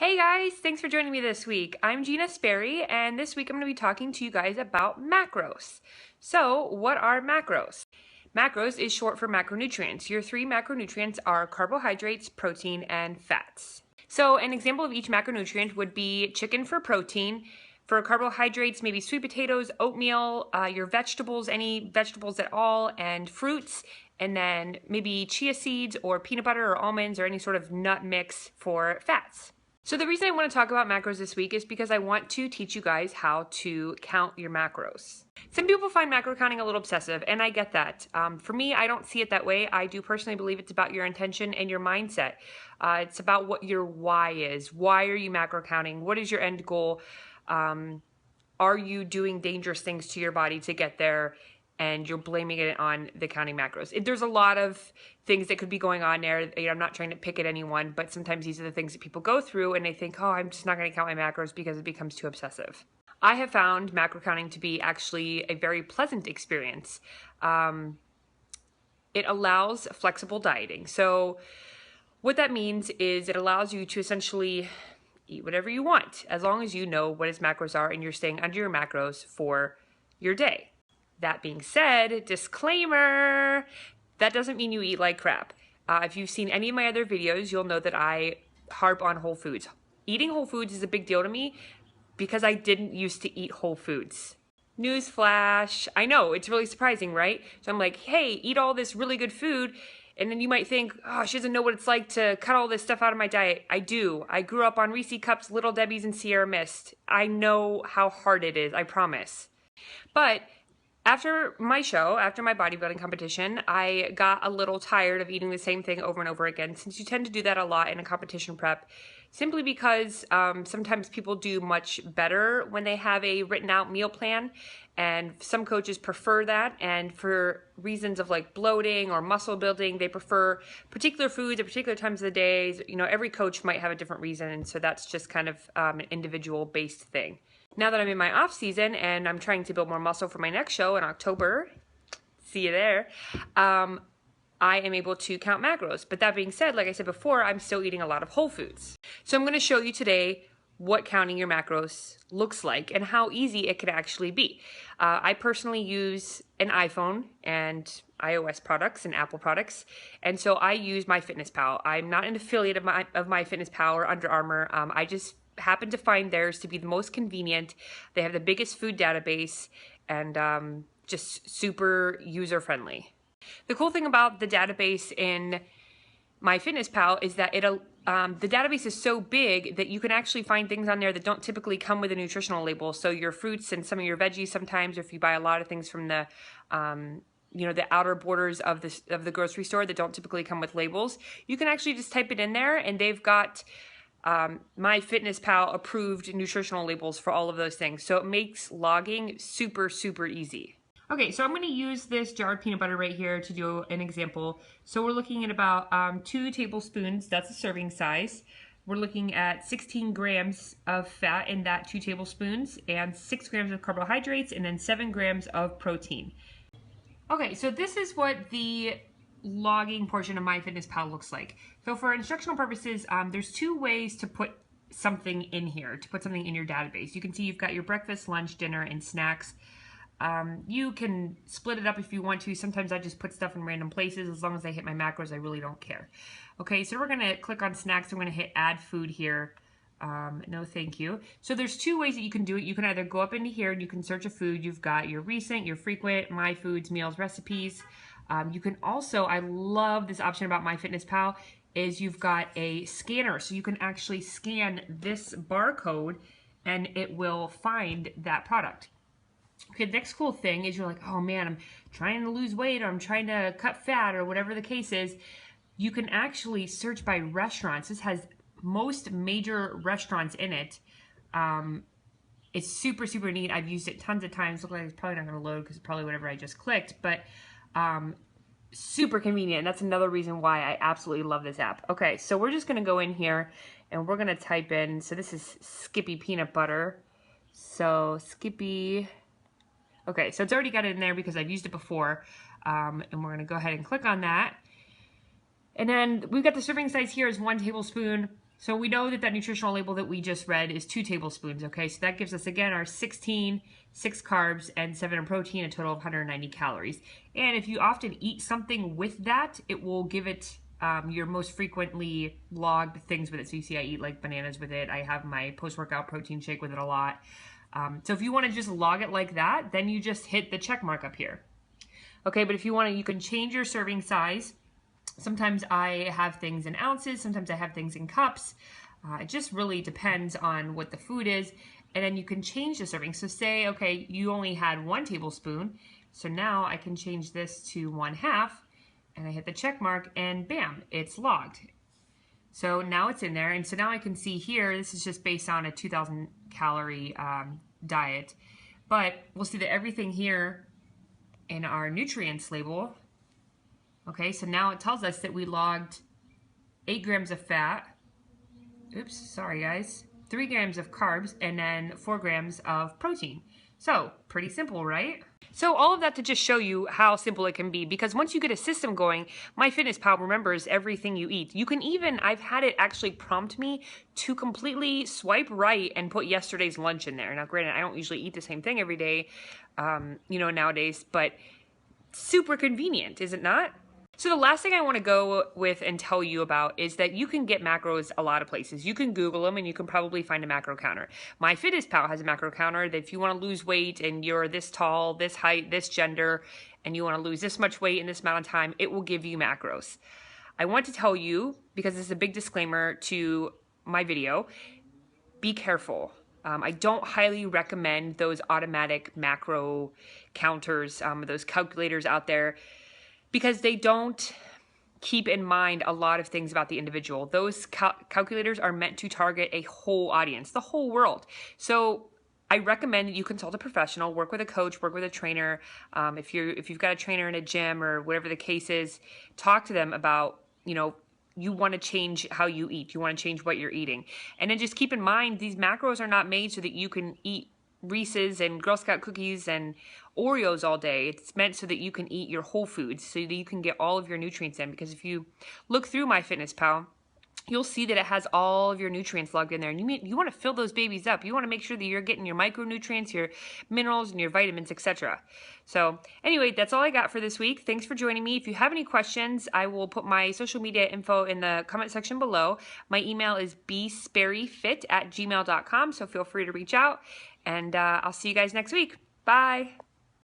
Hey guys, thanks for joining me this week. I'm Gina Sperry, and this week I'm going to be talking to you guys about macros. So, what are macros? Macros is short for macronutrients. Your three macronutrients are carbohydrates, protein, and fats. So, an example of each macronutrient would be chicken for protein. For carbohydrates, maybe sweet potatoes, oatmeal, your vegetables, any vegetables at all, and fruits, and then maybe chia seeds or peanut butter or almonds or any sort of nut mix for fats. So the reason I want to talk about macros this week is because I want to teach you guys how to count your macros. Some people find macro counting a little obsessive, and I get that. For me, I don't see it that way. I do personally believe it's about your intention and your mindset. It's about what your why is. Why are you macro counting? What is your end goal? Are you doing dangerous things to your body to get there? And you're blaming it on the counting macros. There's a lot of things that could be going on there. I'm not trying to pick at anyone, but sometimes these are the things that people go through and they think, oh, I'm just not going to count my macros because it becomes too obsessive. I have found macro counting to be actually a very pleasant experience. It allows flexible dieting. So what that means is it allows you to essentially eat whatever you want, as long as you know what its macros are and you're staying under your macros for your day. That being said, disclaimer, that doesn't mean you eat like crap. If you've seen any of my other videos, you'll know that I harp on whole foods. Eating whole foods is a big deal to me because I didn't used to eat whole foods. Newsflash, I know, it's really surprising, right? So I'm like, hey, eat all this really good food. And then you might think, oh, she doesn't know what it's like to cut all this stuff out of my diet. I do. I grew up on Reese Cups, Little Debbie's, and Sierra Mist. I know how hard it is, I promise. But after my show, after my bodybuilding competition, I got a little tired of eating the same thing over and over again, since you tend to do that a lot in a competition prep, simply because sometimes people do much better when they have a written out meal plan, and some coaches prefer that, and for reasons of like bloating or muscle building, they prefer particular foods at particular times of the day. You know, every coach might have a different reason, and so that's just kind of an individual based thing. Now that I'm in my off season and I'm trying to build more muscle for my next show in October, see you there, I am able to count macros. But that being said, like I said before, I'm still eating a lot of whole foods. So I'm going to show you today what counting your macros looks like and how easy it could actually be. I personally use an iPhone and iOS products and Apple products, and so I use MyFitnessPal. I'm not an affiliate of MyFitnessPal or Under Armour. I just happen to find theirs to be the most convenient. They have the biggest food database and just super user-friendly. The cool thing about the database in MyFitnessPal is that the database is so big that you can actually find things on there that don't typically come with a nutritional label. So your fruits and some of your veggies sometimes, or if you buy a lot of things from the the outer borders of the grocery store that don't typically come with labels, you can actually just type it in there, and they've got MyFitnessPal approved nutritional labels for all of those things. So it makes logging super, super easy. Okay, so I'm going to use this jarred peanut butter right here to do an example. So we're looking at about 2 tablespoons, that's a serving size. We're looking at 16 grams of fat in that 2 tablespoons and 6 grams of carbohydrates and then 7 grams of protein. Okay, so this is what the logging portion of MyFitnessPal looks like. So for instructional purposes, there's 2 ways to put something in here, to put something in your database. You can see you've got your breakfast, lunch, dinner, and snacks. You can split it up if you want to. Sometimes I just put stuff in random places. As long as I hit my macros, I really don't care. Okay, so we're going to click on snacks. I'm going to hit add food here. No, thank you. So there's 2 ways that you can do it. You can either go up into here and you can search a food. You've got your recent, your frequent, my foods, meals, recipes. You can also, I love this option about MyFitnessPal, is you've got a scanner. So you can actually scan this barcode and it will find that product. Okay, the next cool thing is you're like, oh man, I'm trying to lose weight or I'm trying to cut fat or whatever the case is. You can actually search by restaurants. This has most major restaurants in it. It's super, super neat. I've used it tons of times. Looks like it's probably not going to load because it's probably whatever I just clicked, but super convenient. And that's another reason why I absolutely love this app. Okay, so we're just going to go in here and we're going to type in, so this is Skippy peanut butter. So Skippy, okay, so it's already got it in there because I've used it before. And we're going to go ahead and click on that. And then we've got the serving size here is 1 tablespoon. So we know that that nutritional label that we just read is 2 tablespoons, okay? So that gives us, again, our 16, 6 carbs, and 7 in protein, a total of 190 calories. And if you often eat something with that, it will give it your most frequently logged things with it. So you see I eat like bananas with it. I have my post-workout protein shake with it a lot. So if you want to just log it like that, then you just hit the check mark up here. Okay, but if you want to, you can change your serving size. Sometimes I have things in ounces, sometimes I have things in cups. It just really depends on what the food is. And then you can change the serving. So say, okay, you only had 1 tablespoon. So now I can change this to 1/2 and I hit the check mark and bam, it's logged. So now it's in there. And so now I can see here, this is just based on a 2,000 calorie diet. But we'll see that everything here in our nutrients label. Okay, so now it tells us that we logged 8 grams of fat. Oops, sorry guys. 3 grams of carbs and then 4 grams of protein. So, pretty simple, right? So all of that to just show you how simple it can be, because once you get a system going, MyFitnessPal remembers everything you eat. You can even, I've had it actually prompt me to completely swipe right and put yesterday's lunch in there. Now granted, I don't usually eat the same thing every day, nowadays, but super convenient, is it not? So the last thing I want to go with and tell you about is that you can get macros a lot of places. You can Google them and you can probably find a macro counter. MyFitnessPal has a macro counter that if you want to lose weight and you're this tall, this height, this gender, and you want to lose this much weight in this amount of time, it will give you macros. I want to tell you, because this is a big disclaimer to my video, be careful. I don't highly recommend those automatic macro counters, those calculators out there, because they don't keep in mind a lot of things about the individual. Those calculators are meant to target a whole audience, the whole world. So I recommend that you consult a professional, work with a coach, work with a trainer. If you've got a trainer in a gym or whatever the case is, talk to them about, you want to change how you eat. You want to change what you're eating. And then just keep in mind, these macros are not made so that you can eat Reese's and Girl Scout cookies and Oreos all day. It's meant so that you can eat your whole foods, so that you can get all of your nutrients in. Because if you look through MyFitnessPal, you'll see that it has all of your nutrients logged in there. And you want to fill those babies up. You want to make sure that you're getting your micronutrients, your minerals, and your vitamins, etc. So anyway, that's all I got for this week. Thanks for joining me. If you have any questions, I will put my social media info in the comment section below. My email is besperryfit@gmail.com, so feel free to reach out. And I'll see you guys next week. Bye.